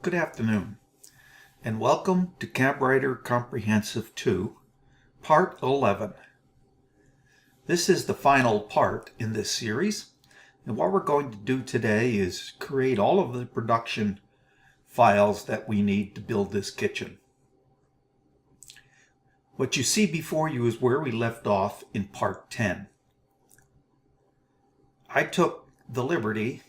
Good afternoon, and welcome to CabWriter Comprehensive 2, Part 11. This is the final part in this series, and what we're going to do today is create all of the production files that we need to build this kitchen. What you see before you is where we left off in Part 10. I took the liberty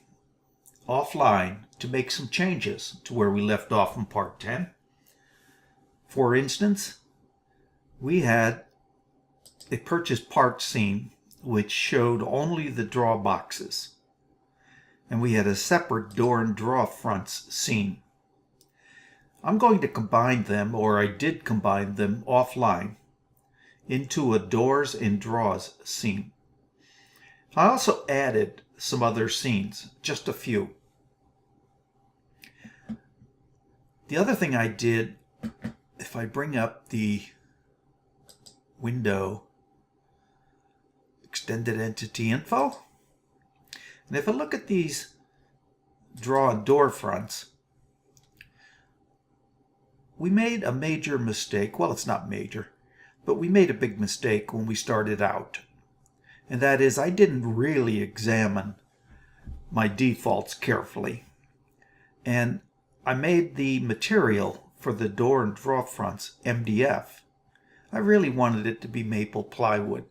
offline to make some changes to where we left off in Part 10. For instance, we had a purchase part scene which showed only the draw boxes, and we had a separate door and draw fronts scene. I'm going to combine them, or I did combine them offline, into a doors and draws scene. I also added some other scenes, just a few. The other thing I did, if I bring up the window extended entity info, and if I look at these draw and door fronts, we made a major mistake. Well, it's not major, but we made a big mistake when we started out. And that is, I didn't really examine my defaults carefully. And I made the material for the door and draw fronts MDF. I really wanted it to be maple plywood.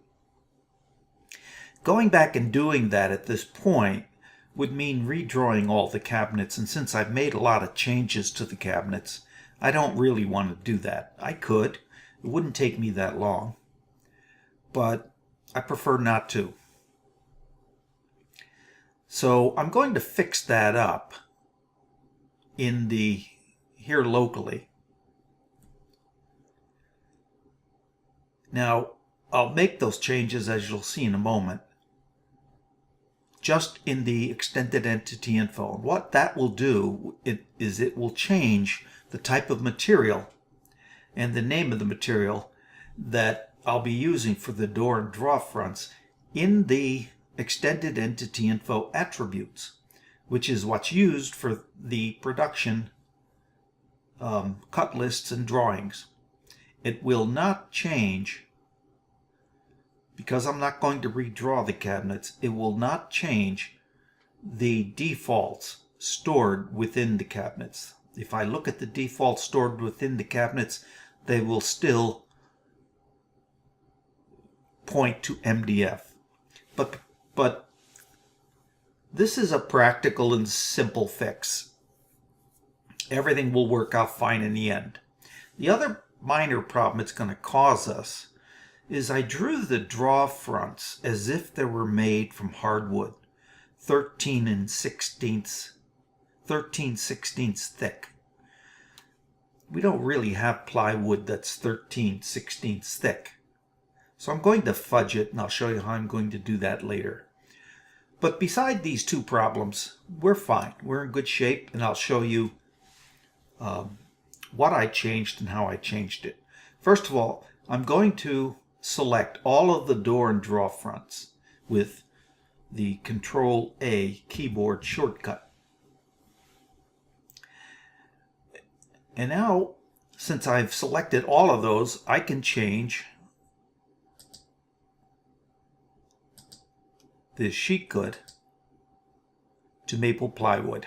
Going back and doing that at this point would mean redrawing all the cabinets, and since I've made a lot of changes to the cabinets, I don't really want to do that. I could. It wouldn't take me that long. But I prefer not to. So I'm going to fix that up here locally. Now, I'll make those changes, as you'll see in a moment, just in the extended entity info. And what that will do is it will change the type of material and the name of the material that I'll be using for the door and draw fronts in the extended entity info attributes, which is what's used for the production cut lists and drawings. It will not change, because I'm not going to redraw the cabinets, it will not change the defaults stored within the cabinets. If I look at the defaults stored within the cabinets, they will still point to MDF. But this is a practical and simple fix. Everything will work out fine in the end. The other minor problem it's going to cause us is I drew the draw fronts as if they were made from hardwood, 13 sixteenths thick. We don't really have plywood that's 13 sixteenths thick. So I'm going to fudge it, and I'll show you how I'm going to do that later. But beside these two problems, we're fine. We're in good shape, and I'll show you what I changed and how I changed it. First of all, I'm going to select all of the door and draw fronts with the Control-A keyboard shortcut. And now, since I've selected all of those, I can change this sheet good to maple plywood.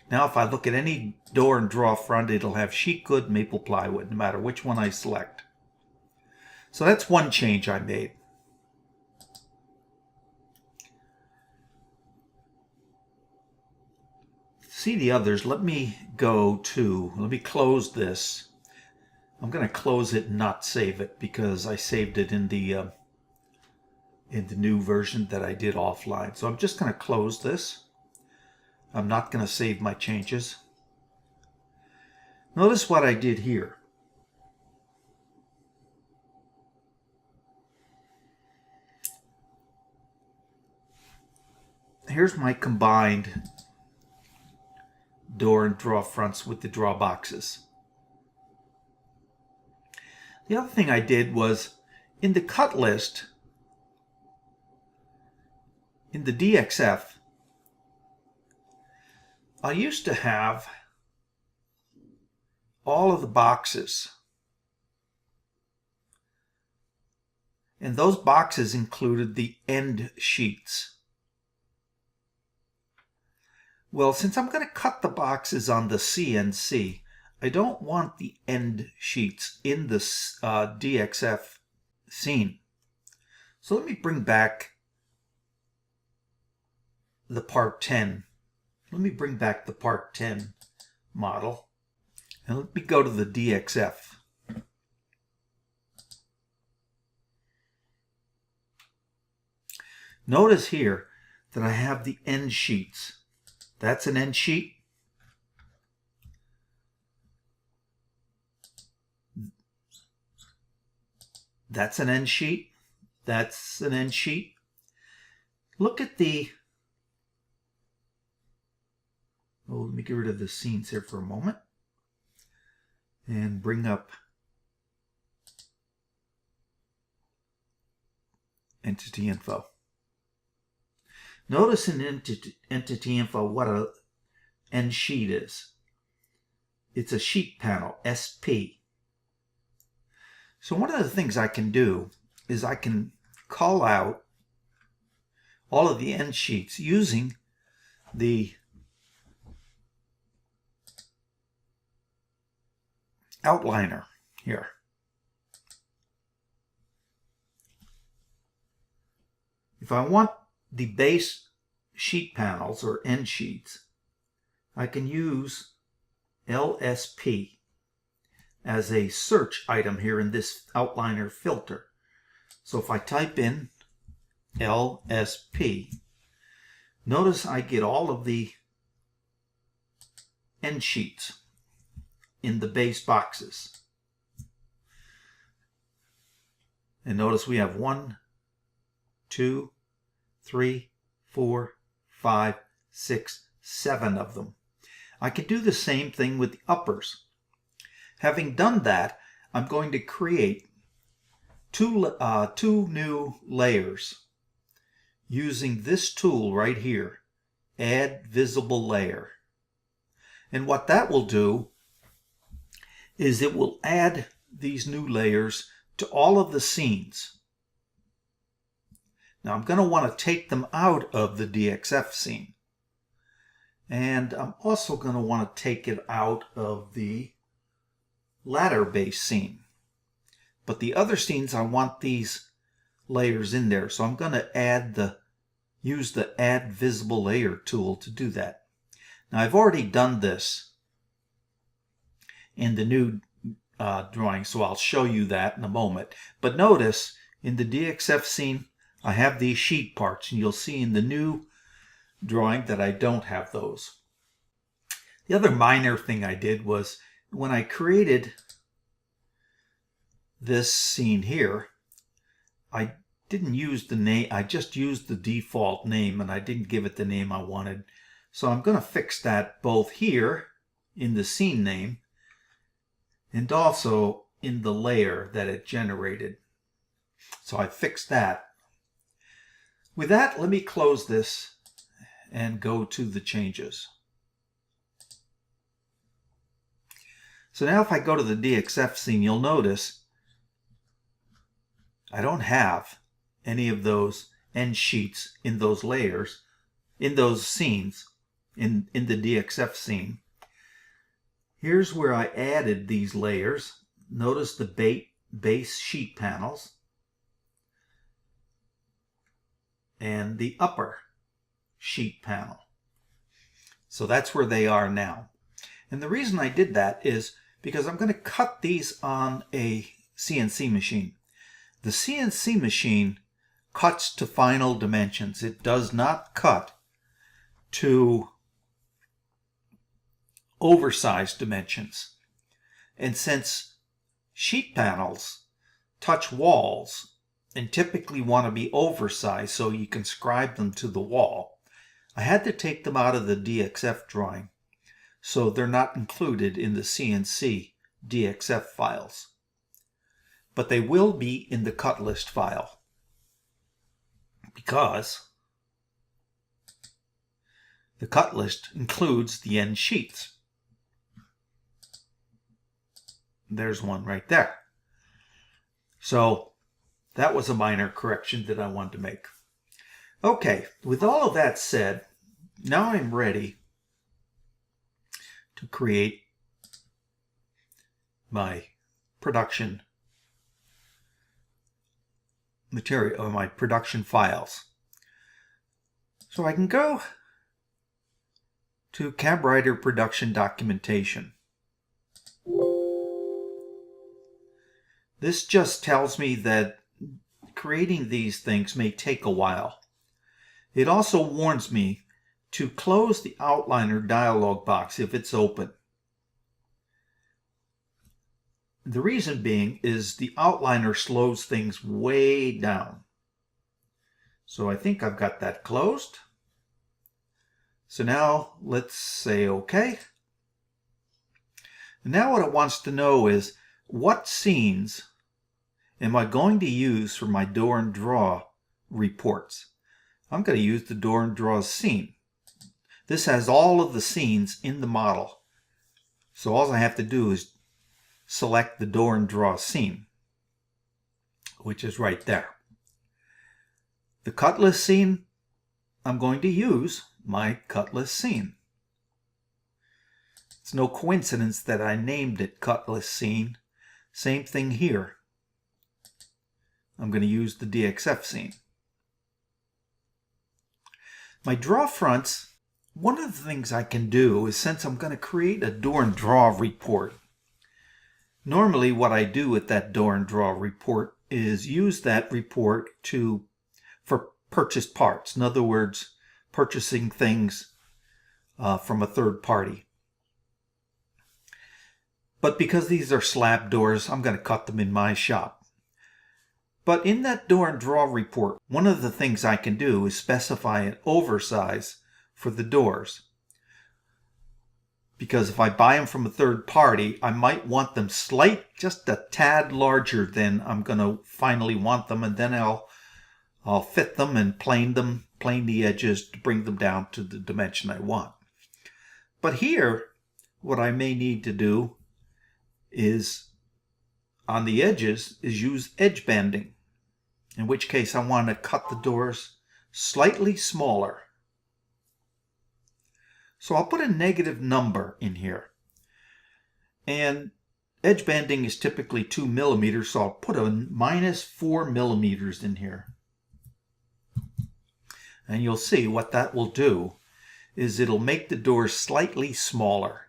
Now if I look at any door and draw front, it'll have sheet good, maple plywood, no matter which one I select. So that's one change I made. See the others, let me close this. I'm going to close it and not save it, because I saved it in the new version that I did offline. So I'm just going to close this. I'm not going to save my changes. Notice what I did here. Here's my combined door and draw fronts with the draw boxes. The other thing I did was, in the cut list, in the DXF, I used to have all of the boxes. And those boxes included the end sheets. Well, since I'm going to cut the boxes on the CNC, I don't want the end sheets in the DXF scene. So let me bring back the Part 10. Let me bring back the Part 10 model. And let me go to the DXF. Notice here that I have the end sheets. That's an end sheet. That's an end sheet. That's an end sheet. Look at the... Oh, let me get rid of the scenes here for a moment. And bring up entity info. Notice in entity info what an end sheet is. It's a sheet panel, SP. So one of the things I can do is I can call out all of the end sheets using the outliner here. If I want the base sheet panels or end sheets, I can use LSP as a search item here in this outliner filter. So if I type in LSP, notice I get all of the end sheets in the base boxes. And notice we have 1, 2, 3, 4, 5, 6, 7 of them. I can do the same thing with the uppers. Having done that, I'm going to create two new layers using this tool right here, Add Visible Layer. And what that will do is it will add these new layers to all of the scenes. Now I'm going to want to take them out of the DXF scene. And I'm also going to want to take it out of the ladder-based scene. But the other scenes, I want these layers in there. So I'm going to use the Add Visible Layer tool to do that. Now I've already done this in the new drawing, so I'll show you that in a moment. But notice in the DXF scene, I have these sheet parts, and you'll see in the new drawing that I don't have those. The other minor thing I did was when I created this scene here, I didn't use the name, I just used the default name, and I didn't give it the name I wanted. So I'm going to fix that both here in the scene name and also in the layer that it generated. So I fixed that. With that, let me close this and go to the changes. So now if I go to the DXF scene, you'll notice I don't have any of those end sheets in those layers, in those scenes, in the DXF scene. Here's where I added these layers. Notice the base sheet panels and the upper sheet panel. So that's where they are now. And the reason I did that is because I'm going to cut these on a CNC machine. The CNC machine cuts to final dimensions. It does not cut to oversized dimensions. And since sheet panels touch walls and typically want to be oversized so you can scribe them to the wall, I had to take them out of the DXF drawing, so they're not included in the CNC DXF files. But they will be in the CutList file, because the cut list includes the end sheets. There's one right there. So that was a minor correction that I wanted to make. Okay, with all of that said, now I'm ready to create my production material, or my production files. So I can go to CabWriter production documentation. This just tells me that creating these things may take a while. It also warns me to close the outliner dialog box if it's open. The reason being is the outliner slows things way down. So I think I've got that closed. So now let's say OK. And now what it wants to know is, what scenes am I going to use for my door and draw reports? I'm going to use the door and draw scene. This has all of the scenes in the model. So all I have to do is select the door and draw scene, which is right there. The cut list scene, I'm going to use my cut list scene. It's no coincidence that I named it cut list scene. Same thing here. I'm going to use the DXF scene. My draw fronts, one of the things I can do is, since I'm going to create a door and draw report, normally what I do with that door and draw report is use that report for purchased parts. In other words, purchasing things from a third party. But because these are slab doors, I'm going to cut them in my shop. But in that door and draw report, one of the things I can do is specify an oversize for the doors. Because if I buy them from a third party, I might want them just a tad larger than I'm going to finally want them, and then I'll fit them and plane the edges to bring them down to the dimension I want. But here, what I may need to do is, on the edges, is use edge banding, in which case I want to cut the doors slightly smaller. So I'll put a negative number in here. And edge banding is typically 2 millimeters, so I'll put a -4 millimeters in here. And you'll see what that will do is it'll make the doors slightly smaller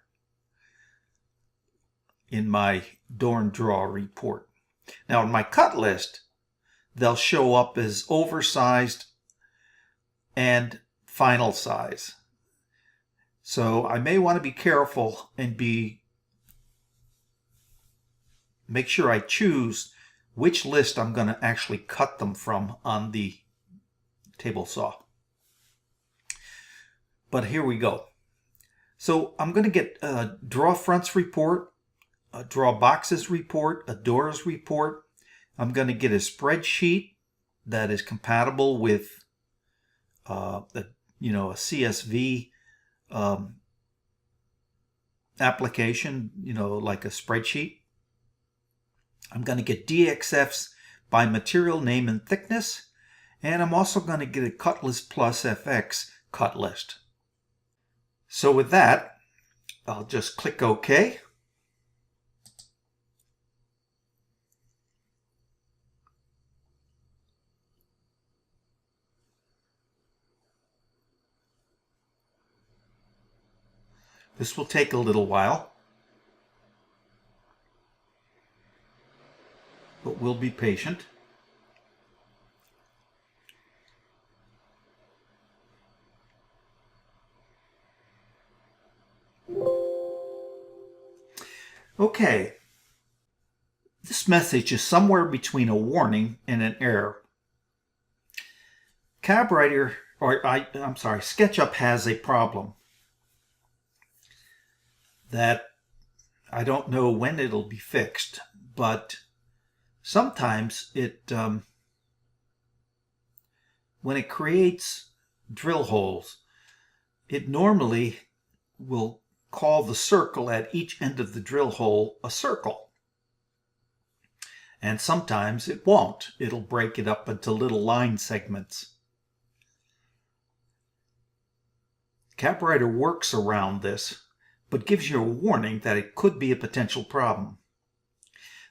in my door and draw report. Now in my cut list, they'll show up as oversized and final size. So I may want to be careful and make sure I choose which list I'm going to actually cut them from on the table saw. But here we go. So I'm going to get a draw fronts report, a draw boxes report, a doors report. I'm going to get a spreadsheet that is compatible with a CSV application, like a spreadsheet. I'm going to get DXFs by material name and thickness, and I'm also going to get a CutList Plus FX cut list. So with that, I'll just click OK. This will take a little while, but we'll be patient. Okay, this message is somewhere between a warning and an error. SketchUp has a problem that I don't know when it'll be fixed, but sometimes when it creates drill holes, it normally will call the circle at each end of the drill hole a circle. And sometimes it won't. It'll break it up into little line segments. CabWriter works around this, but gives you a warning that it could be a potential problem.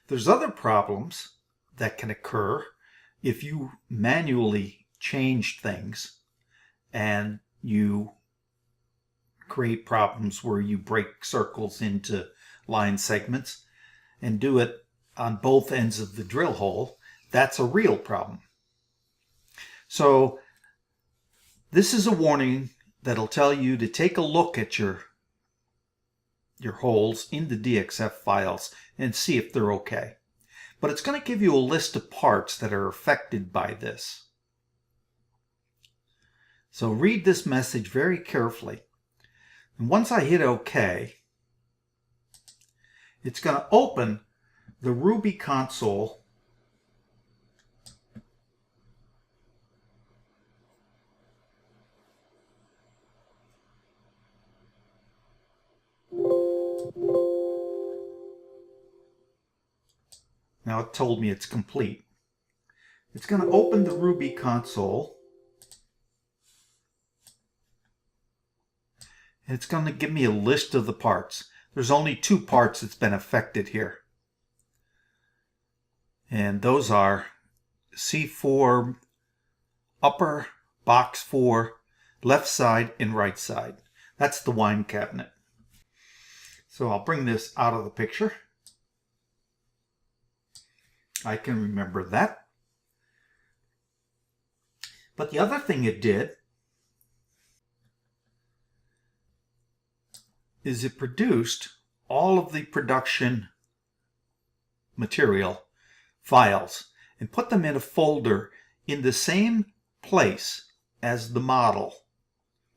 There's other problems that can occur if you manually change things and you create problems where you break circles into line segments and do it on both ends of the drill hole. That's a real problem. So this is a warning that'll tell you to take a look at your holes in the DXF files and see if they're okay. But it's going to give you a list of parts that are affected by this. So read this message very carefully. And once I hit OK, it's going to open the Ruby console Now it told me it's complete. It's going to open the Ruby console. And it's going to give me a list of the parts. There's only 2 parts that's been affected here. And those are C4 upper, box 4, left side and right side. That's the wine cabinet. So I'll bring this out of the picture. I can remember that. But the other thing it did is it produced all of the production material files and put them in a folder in the same place as the model.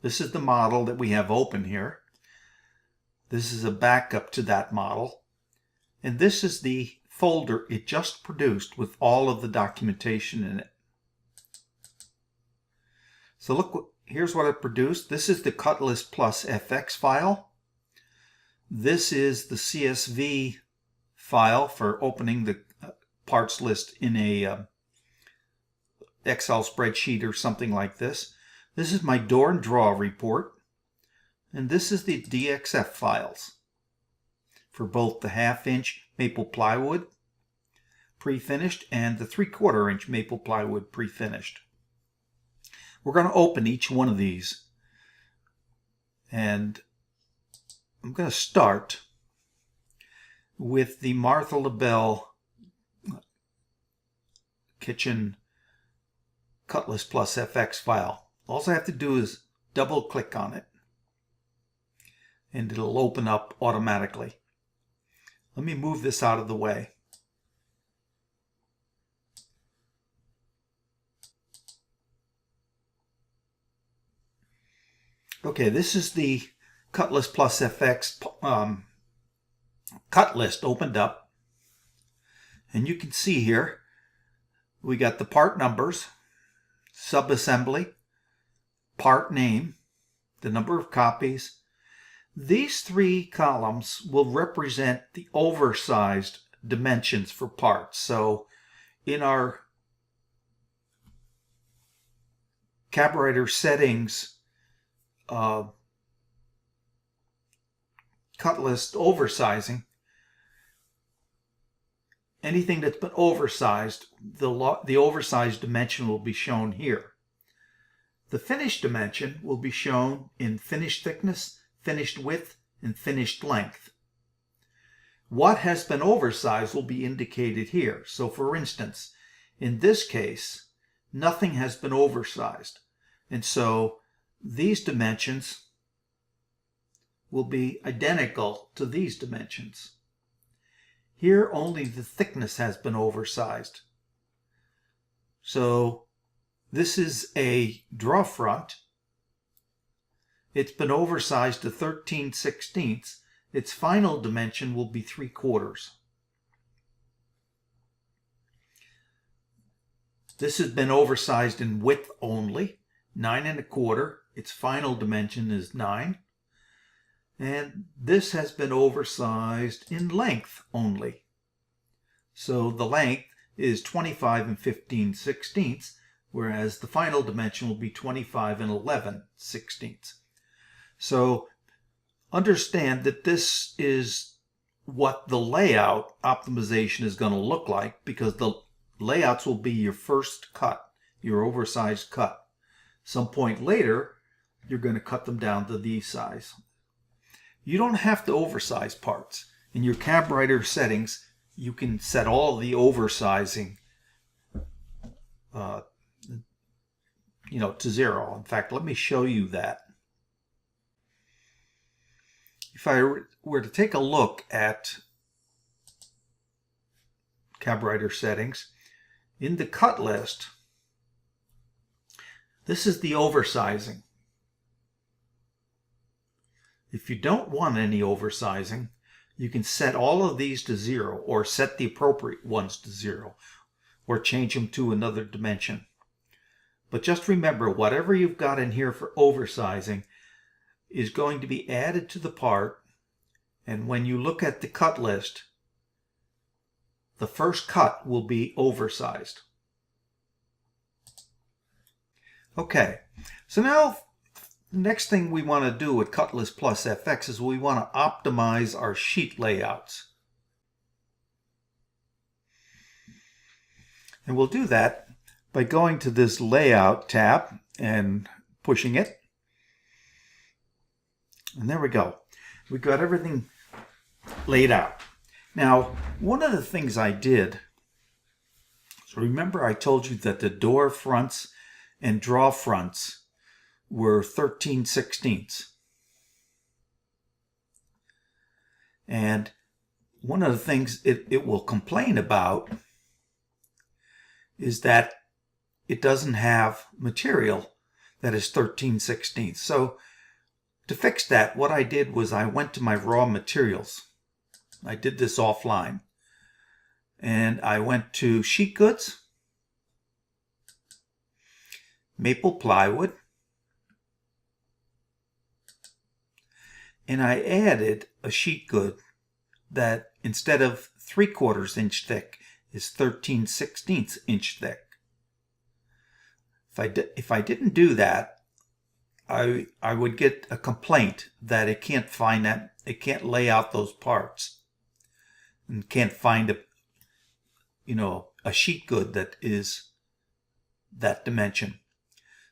This is the model that we have open here. This is a backup to that model. And this is the folder it just produced with all of the documentation in it. So look, here's what it produced. This is the CutList Plus FX file. This is the CSV file for opening the parts list in a Excel spreadsheet or something like this. This is my door and draw report. And this is the DXF files for both the 1/2 inch maple plywood pre-finished and the 3/4 inch maple plywood pre-finished. We're going to open each one of these, and I'm going to start with the Martha LaBelle Kitchen CutList Plus FX file. All I have to do is double click on it and it'll open up automatically. Let me move this out of the way. Okay, this is the CutList Plus FX cut list opened up. And you can see here, we got the part numbers, subassembly, part name, the number of copies. These 3 columns will represent the oversized dimensions for parts. So in our CabWriter settings cut list oversizing, anything that's been oversized, the oversized dimension will be shown here. The finished dimension will be shown in finished thickness, finished width, and finished length. What has been oversized will be indicated here. So for instance, in this case, nothing has been oversized. And so these dimensions will be identical to these dimensions. Here only the thickness has been oversized. So this is a draw front. It's been oversized to 13/16. Its final dimension will be 3/4. This has been oversized in width only, 9 1/4. its final dimension is 9. And this has been oversized in length only. So the length is 25 and 15/16, whereas the final dimension will be 25 and 11/16. So understand that this is what the layout optimization is going to look like, because the layouts will be your first cut, your oversized cut. Some point later, you're going to cut them down to these size. You don't have to oversize parts. In your CabWriter settings, you can set all of the oversizing to 0. In fact, let me show you that. If I were to take a look at CabWriter settings, in the cut list, this is the oversizing. If you don't want any oversizing, you can set all of these to 0, or set the appropriate ones to 0, or change them to another dimension. But just remember, whatever you've got in here for oversizing is going to be added to the part, and when you look at the cut list, the first cut will be oversized. Okay, so now the next thing we want to do with CutList Plus FX is we want to optimize our sheet layouts. And we'll do that by going to this Layout tab and pushing it. And there we go. We've got everything laid out. Now, one of the things I did, so remember I told you that the door fronts and draw fronts were 13/16. And one of the things it will complain about is that it doesn't have material that is 13/16. So to fix that, what I did was I went to my raw materials. I did this offline. And I went to sheet goods, maple plywood, and I added a sheet good that instead of 3/4 inch thick is 13/16 inch thick. If I didn't do that, I would get a complaint that it can't find that, it can't lay out those parts, and can't find a sheet good that is that dimension.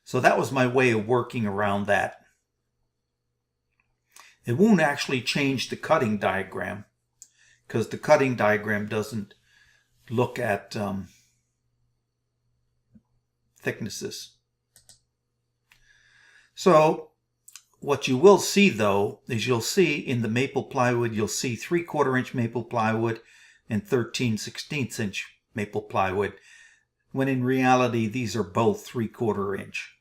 So that was my way of working around that. It won't actually change the cutting diagram, because the cutting diagram doesn't look at thicknesses. So what you will see, though, is you'll see in the maple plywood, you'll see 3/4 inch maple plywood and 13/16 inch maple plywood, when in reality these are both 3/4 inch.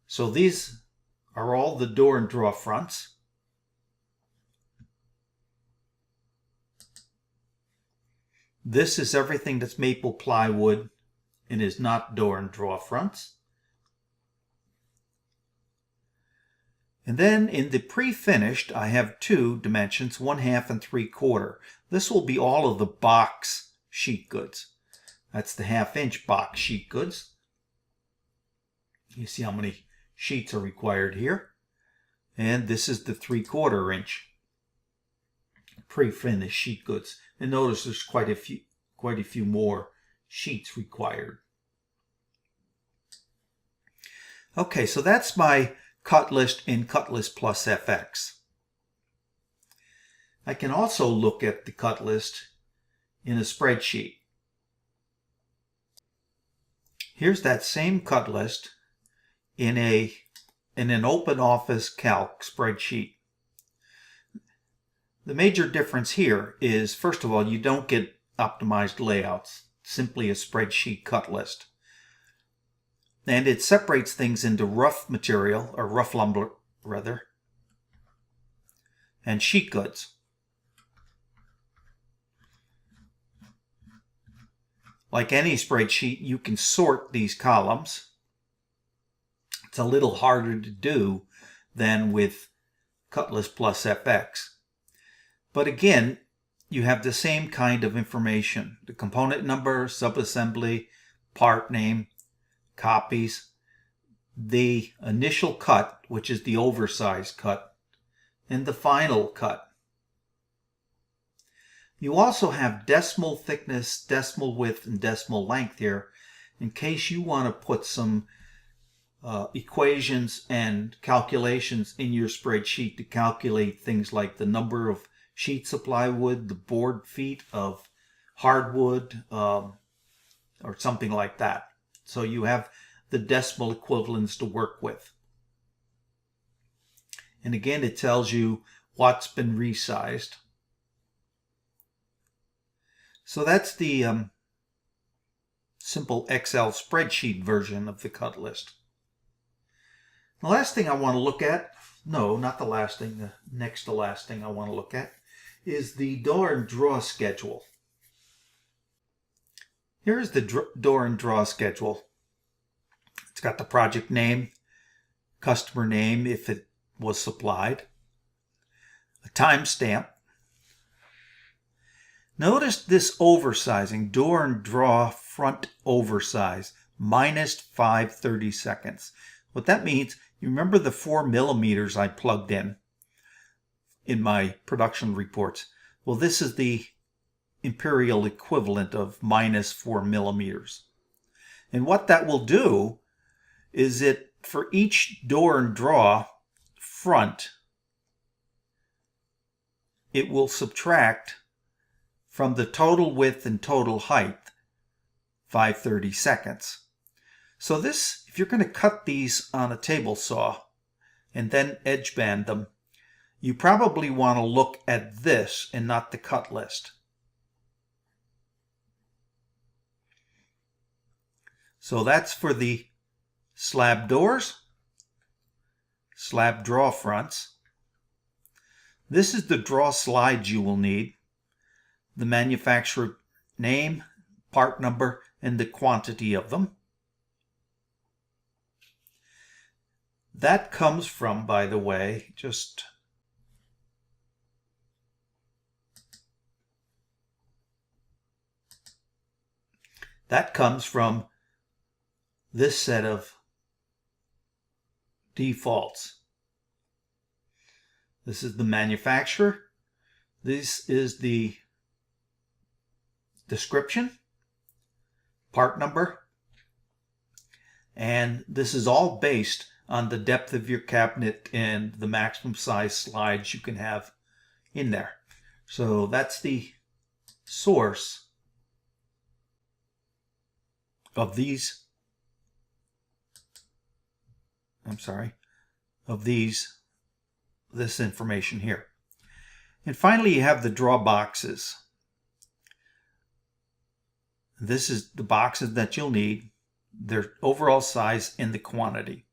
So these are all the door and draw fronts. This is everything that's maple plywood and is not door and draw fronts. And then in the pre-finished, I have two dimensions, 1/2 and 3/4. This will be all of the box sheet goods. That's the 1/2 inch box sheet goods. You see how many sheets are required here. And this is the 3/4 inch pre-finished sheet goods. And notice there's quite a few more sheets required. Okay, so that's my cut list in CutList Plus FX. I can also look at the cut list in a spreadsheet. Here's that same cut list in an OpenOffice Calc spreadsheet. The major difference here is, first of all, you don't get optimized layouts, simply a spreadsheet cut list. And it separates things into rough material, or rough lumber rather, and sheet goods. Like any spreadsheet, you can sort these columns It's a little harder to do than with CutList Plus FX. But again, you have the same kind of information. The component number, subassembly, part name, copies, the initial cut, which is the oversized cut, and the final cut. You also have decimal thickness, decimal width, and decimal length here in case you want to put some equations and calculations in your spreadsheet to calculate things like the number of sheets of plywood, the board feet of hardwood, or something like that. So you have the decimal equivalents to work with. And again, it tells you what's been resized. So that's the simple Excel spreadsheet version of the cut list. The last thing I want to look at, no, not the last thing, the next to last thing I want to look at is the door and draw schedule. Here's the door and draw schedule. It's got the project name, customer name if it was supplied, a timestamp. Notice this oversizing, door and draw front oversize, minus 5/30 seconds. What that means, you remember the 4 millimeters I plugged in my production reports. Well, this is the imperial equivalent of minus 4 millimeters. And what that will do is it, for each door and draw front, it will subtract from the total width and total height 5/30 seconds. So this, if you're going to cut these on a table saw and then edge band them, you probably want to look at this and not the cut list. So that's for the slab doors, slab draw fronts. This is the draw slides you will need, the manufacturer name, part number, and the quantity of them. That comes from, by the way, that comes from this set of defaults. This is the manufacturer. This is the description, part number, and this is all based on the depth of your cabinet and the maximum size slides you can have in there. So that's the source of these, this information here. And finally, you have the draw boxes. This is the boxes that you'll need, their overall size and the quantity.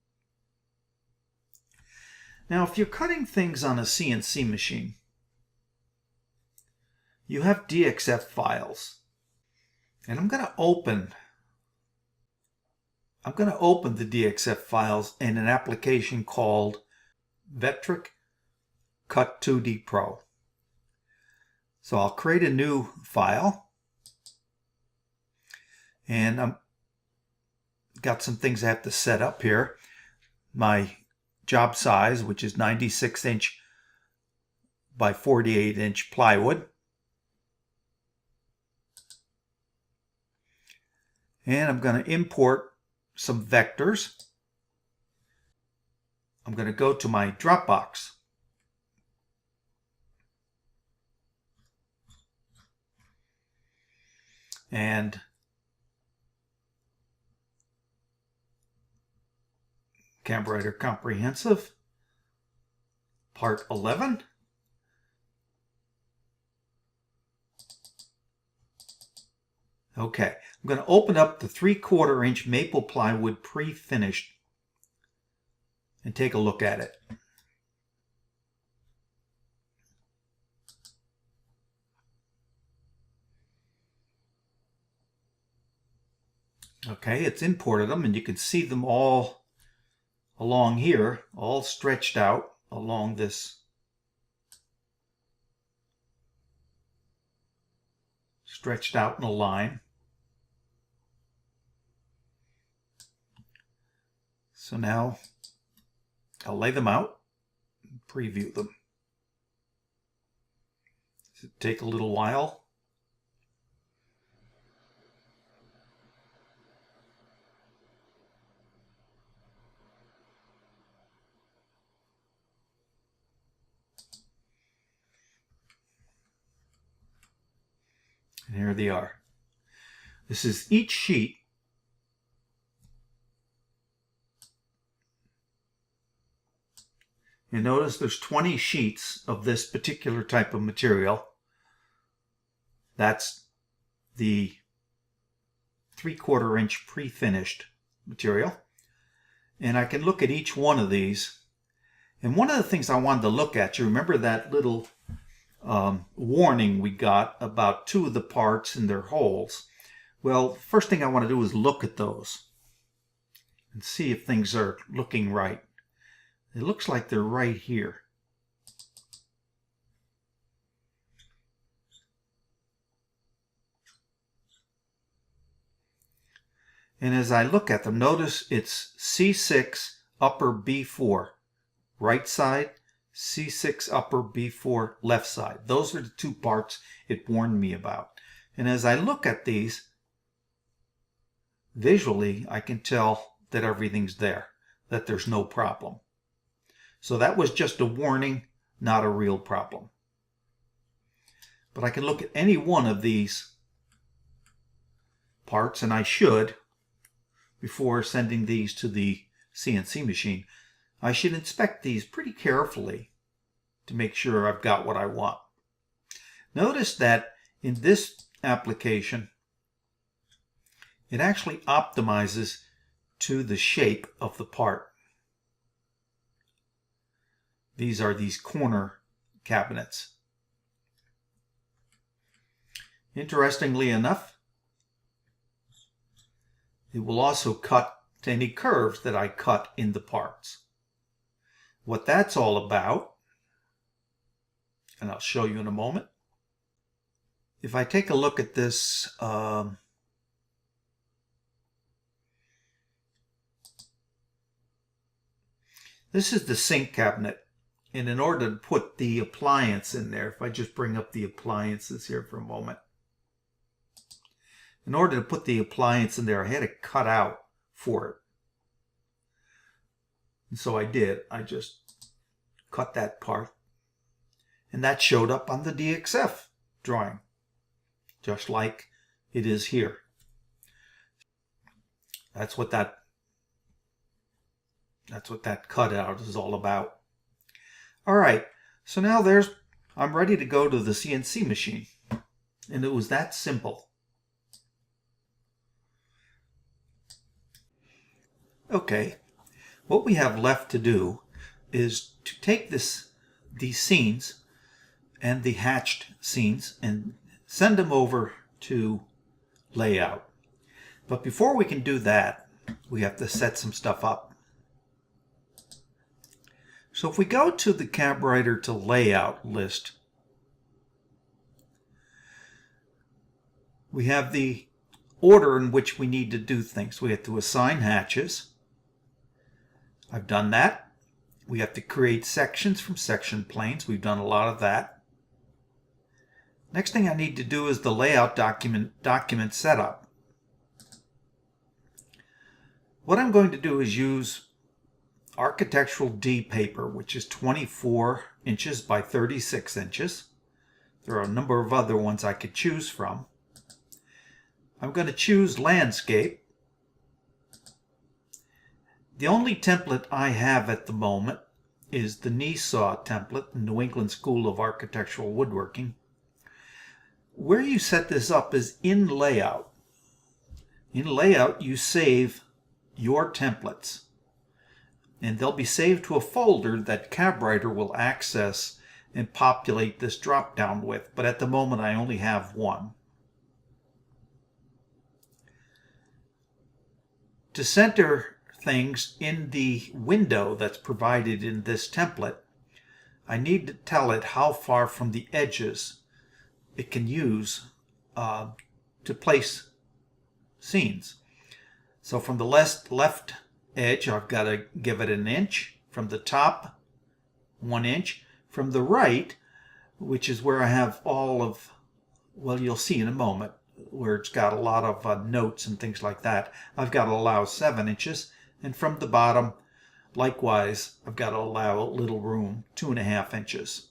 Now, if you're cutting things on a CNC machine, you have DXF files. And I'm going to open the DXF files in an application called Vectric Cut 2D Pro. So I'll create a new file, and I've got some things I have to set up here. My job size, which is 96-inch by 48-inch plywood. And I'm going to import some vectors. I'm going to go to my Dropbox. And CabWriter Comprehensive, Part 11. Okay, I'm going to open up the 3/4 inch maple plywood pre-finished and take a look at it. Okay, it's imported them, and you can see them all along here, all stretched out along this stretched out in a line. So now I'll lay them out and preview them. Does it take a little while? And here they are. This is each sheet. You notice there's 20 sheets of this particular type of material. That's the 3/4 inch pre-finished material. And I can look at each one of these. And one of the things I wanted to look at, you remember that little warning we got about 2 of the parts and their holes. Well, first thing I want to do is look at those and see if things are looking right. It looks like they're right here. And as I look at them, notice it's C6 upper B4 right side, C6 upper B4 left side. Those are the 2 parts it warned me about. And as I look at these, visually I can tell that everything's there, that there's no problem. So that was just a warning, not a real problem. But I can look at any one of these parts, and I should, before sending these to the CNC machine, I should inspect these pretty carefully to make sure I've got what I want. Notice that in this application, it actually optimizes to the shape of the part. These are these corner cabinets. Interestingly enough, it will also cut to any curves that I cut in the parts. What that's all about, and I'll show you in a moment. If I take a look at this this is the sink cabinet, and in order to put the appliance in there, if I just bring up the appliances here for a moment, in order to put the appliance in there, I had to cut out for it. And so I did. I just cut that part. And that showed up on the DXF drawing, just like it is here. That's what that cutout is all about. All right, so now I'm ready to go to the CNC machine. And it was that simple. Okay, what we have left to do is to take these scenes and the hatched scenes and send them over to layout. But before we can do that, we have to set some stuff up. So if we go to the CabWriter to layout list, we have the order in which we need to do things. We have to assign hatches. I've done that. We have to create sections from section planes. We've done a lot of that. Next thing I need to do is the layout document setup. What I'm going to do is use architectural D paper, which is 24 inches by 36 inches. There are a number of other ones I could choose from. I'm going to choose landscape. The only template I have at the moment is the NESAW template, New England School of Architectural Woodworking. Where you set this up is in layout. In layout, you save your templates, and they'll be saved to a folder that CabWriter will access and populate this drop down with, but at the moment I only have one. To center things in the window that's provided in this template, I need to tell it how far from the edges it can use to place scenes. So from the left edge, I've got to give it 1 inch. From the top, 1 inch. From the right, which is where I have all of, well, you'll see in a moment, where it's got a lot of notes and things like that, I've got to allow 7 inches. And from the bottom, likewise, I've got to allow a little room, 2.5 inches.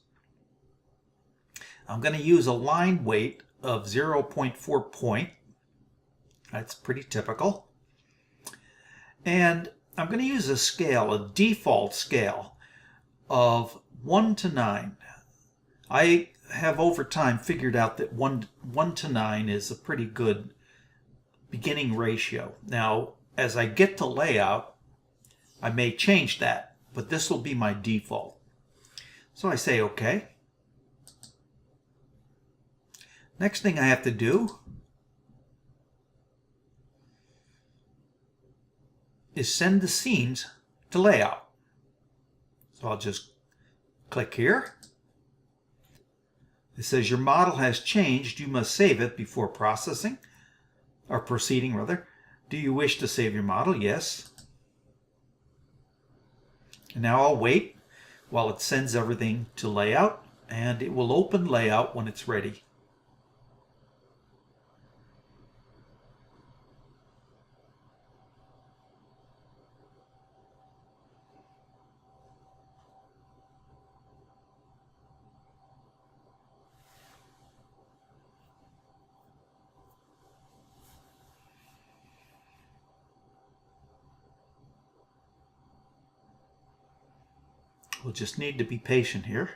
I'm going to use a line weight of 0.4 point. That's pretty typical. And I'm going to use a scale, a default scale of 1 to 9. I have over time figured out that 1 to 9 is a pretty good beginning ratio. Now, as I get to layout, I may change that, but this will be my default. So I say OK. Next thing I have to do is send the scenes to layout. So I'll just click here. It says your model has changed. You must save it before processing, or proceeding rather. Do you wish to save your model? Yes. And now I'll wait while it sends everything to layout, and it will open layout when it's ready. We'll just need to be patient here.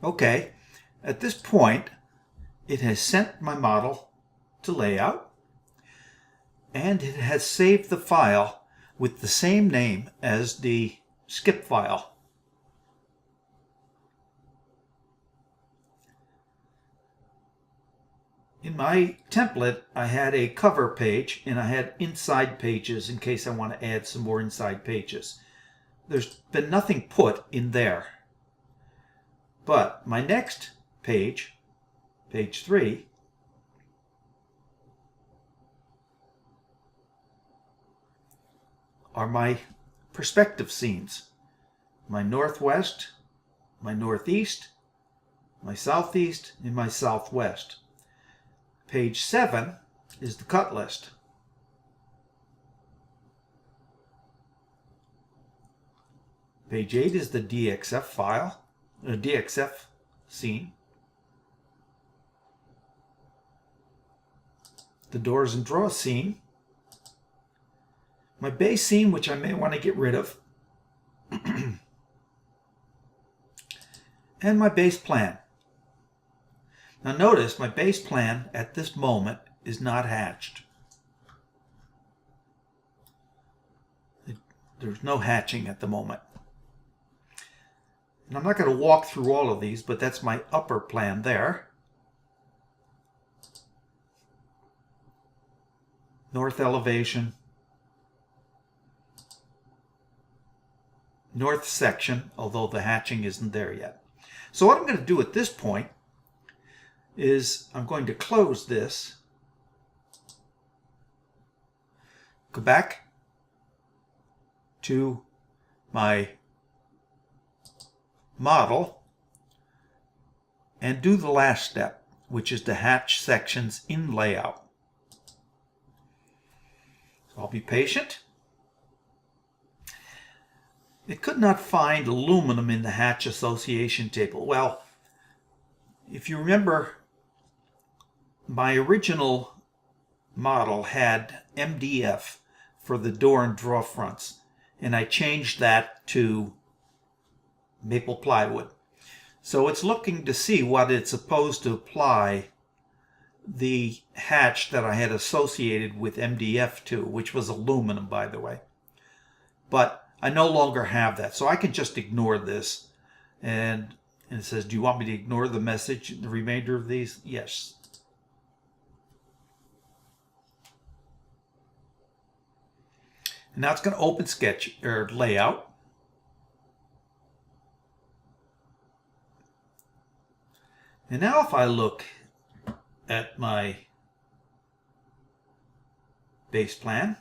Okay, at this point, it has sent my model to layout, and it has saved the file with the same name as the skip file. In my template, I had a cover page and I had inside pages in case I want to add some more inside pages. There's been nothing put in there. But my next page, page 3, are my perspective scenes. My northwest, my northeast, my southeast, and my southwest. Page 7 is the cut list. Page 8 is the DXF file, the DXF scene. The doors and drawers scene. My base scene, which I may want to get rid of. And my base plan. Now notice my base plan at this moment is not hatched. There's no hatching at the moment. And I'm not going to walk through all of these, but that's my upper plan there. North elevation. North section, although the hatching isn't there yet. So what I'm going to do at this point is I'm going to close this, go back to my model, and do the last step, which is to hatch sections in layout. So I'll be patient. It could not find aluminum in the hatch association table. Well, if you remember, my original model had MDF for the door and drawer fronts, and I changed that to maple plywood. So it's looking to see what it's supposed to apply the hatch that I had associated with MDF to, which was aluminum, by the way. But I no longer have that, so I can just ignore this, and And it says, do you want me to ignore the message, the remainder of these? Yes. And now it's going to open sketch or layout. And now if I look at my base plan,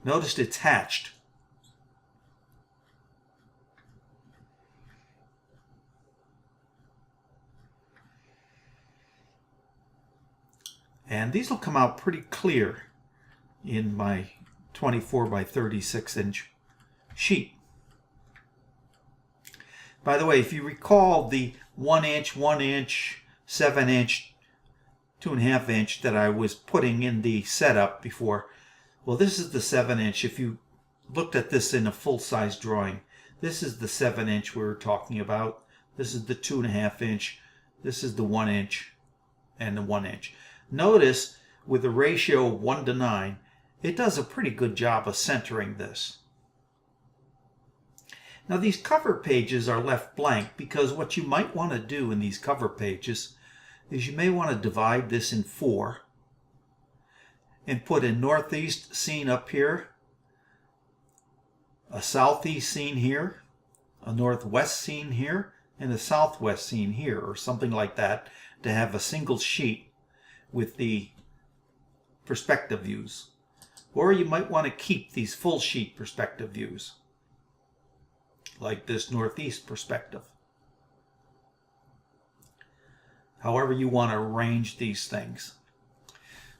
notice it's hatched. And these will come out pretty clear in my 24 by 36 inch sheet. By the way, if you recall the 1 inch, 1 inch, 7 inch, 2.5 inch that I was putting in the setup before, well, this is the 7 inch. If you looked at this in a full-size drawing, this is the 7 inch we were talking about. This is the 2.5 inch. This is the 1 inch and the 1 inch. Notice with a ratio of 1 to 9, it does a pretty good job of centering this. Now these cover pages are left blank because what you might want to do in these cover pages is you may want to divide this in 4 and put a northeast scene up here, a southeast scene here, a northwest scene here, and a southwest scene here, or something like that, to have a single sheet with the perspective views. Or you might want to keep these full sheet perspective views, like this northeast perspective. However you want to arrange these things.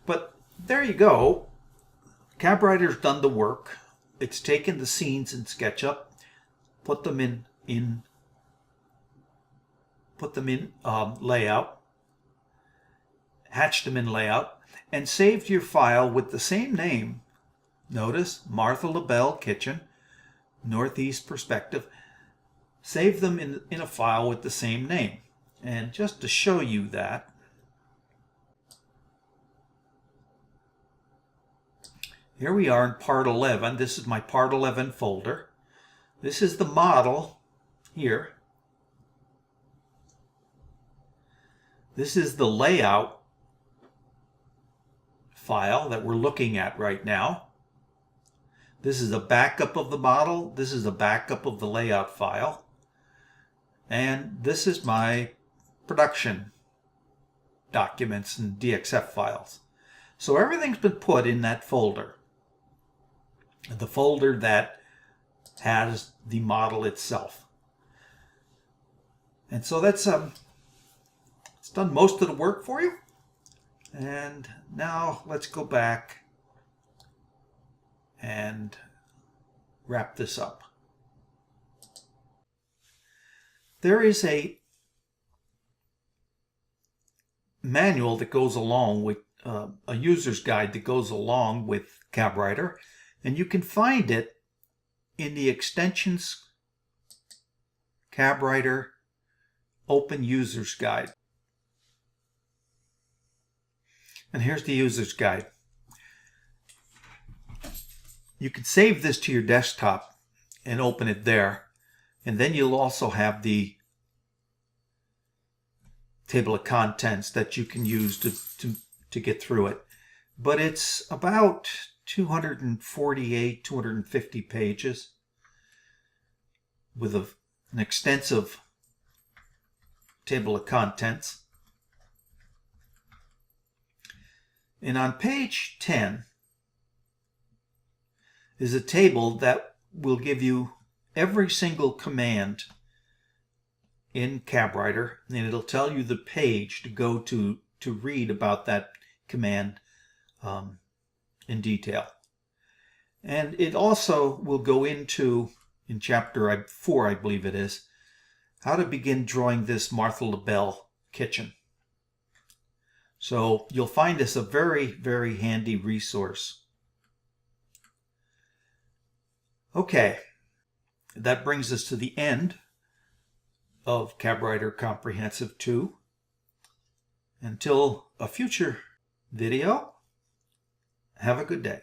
But there you go. CabWriter's done the work. It's taken the scenes in SketchUp, put them in layout, hatched them in layout, and saved your file with the same name. Notice Martha LaBelle Kitchen, Northeast Perspective. Save them in a file with the same name. And just to show you that, here we are in Part 11. This is my Part 11 folder. This is the model here. This is the layout file that we're looking at right now. This is a backup of the model. This is a backup of the layout file. And this is my production documents and DXF files. So everything's been put in that folder. The folder that has the model itself. And so that's it's done most of the work for you. And now let's go back and wrap this up. There is a manual that goes along with a user's guide that goes along with CabWriter, and you can find it in the extensions CabWriter Open User's Guide. And here's the user's guide. You can save this to your desktop and open it there. And then you'll also have the table of contents that you can use to get through it. But it's about 248, 250 pages with an extensive table of contents. And on page 10 is a table that will give you every single command in CabWriter, and it'll tell you the page to go to read about that command in detail. And it also will go into, in chapter 4, I believe it is, how to begin drawing this Martha LaBelle kitchen. So you'll find this a very, very handy resource. Okay, that brings us to the end of CabWriter Comprehensive 2. Until a future video, have a good day.